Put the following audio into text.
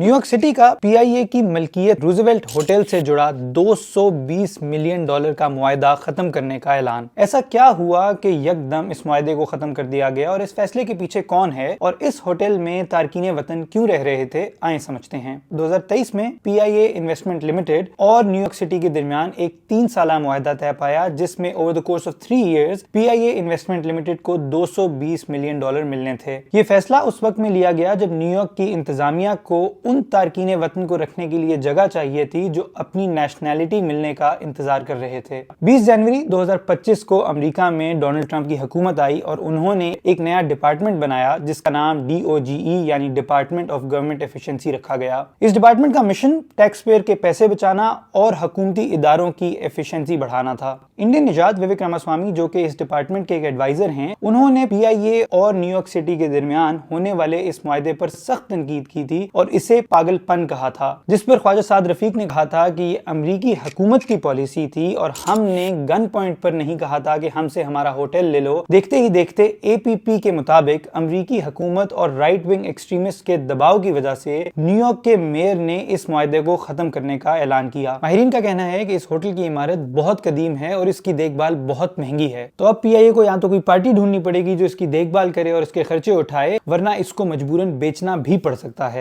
New York city का PIA की मलकियत Roosevelt hotel से जुड़ा $220 मिलियन का मुआहदा खत्म करने का ऐलान। ऐसा क्या हुआ कि यकदम इस मुआहदे को खत्म कर दिया गया और इस फैसले के पीछे कौन है और इस होटल में तारकीन वतन क्यों रह रहे थे, आइए समझते हैं। 2023 में पीआईए इन्वेस्टमेंट लिमिटेड और न्यूयॉर्क सिटी के दरमियान एक 3 साला मुआहदा तय पाया, जिसमें over the course of 3 years PIA investment limited को $220 मिलियन मिलने थे। ये फैसला उस वक्त में लिया गया जब न्यूयॉर्क की इंतजामिया को उन तारकीन वतन को रखने के लिए जगह चाहिए थी जो अपनी नेशनैलिटी मिलने का इंतजार कर रहे थे। 20 जनवरी 2025 को अमेरिका में डोनाल्ड ट्रंप की हुकूमत आई और उन्होंने एक नया डिपार्टमेंट बनाया जिसका नाम DOGE यानी डिपार्टमेंट ऑफ गवर्नमेंट एफिशिएंसी रखा गया। इस डिपार्टमेंट का मिशन टैक्स पेयर के पैसे बचाना और हुकूमती इदारों की एफिशिएंसी बढ़ाना था। इंडियन निजात विवेक रामास्वामी, जो कि इस डिपार्टमेंट के एक एडवाइजर हैं, उन्होंने पीआईए और न्यूयॉर्क सिटी के दरमियान होने वाले इस मुआहदे पर सख्त तनकीद की थी और इसे पागलपन कहा था, जिस पर ख्वाजा साद रफीक ने कहा था कि ये अमरीकी हुकूमत की पॉलिसी थी और हमने गन पॉइंट पर नहीं कहा था कि हमसे हमारा होटल ले लो। देखते ही देखते एपीपी के मुताबिक अमरीकी हुकूमत और राइट विंग एक्सट्रीमिस्ट के दबाव की वजह से न्यूयॉर्क के मेयर ने इस मुआहदे को खत्म करने का ऐलान किया। माहिरीन का कहना है कि इस होटल की इमारत बहुत कदीम है और इसकी देखभाल बहुत महंगी है, तो अब पीआईए को या तो कोई पार्टी ढूंढनी पड़ेगी जो इसकी देखभाल करे और इसके खर्चे उठाए, वरना इसको मजबूरन बेचना भी पड़ सकता है।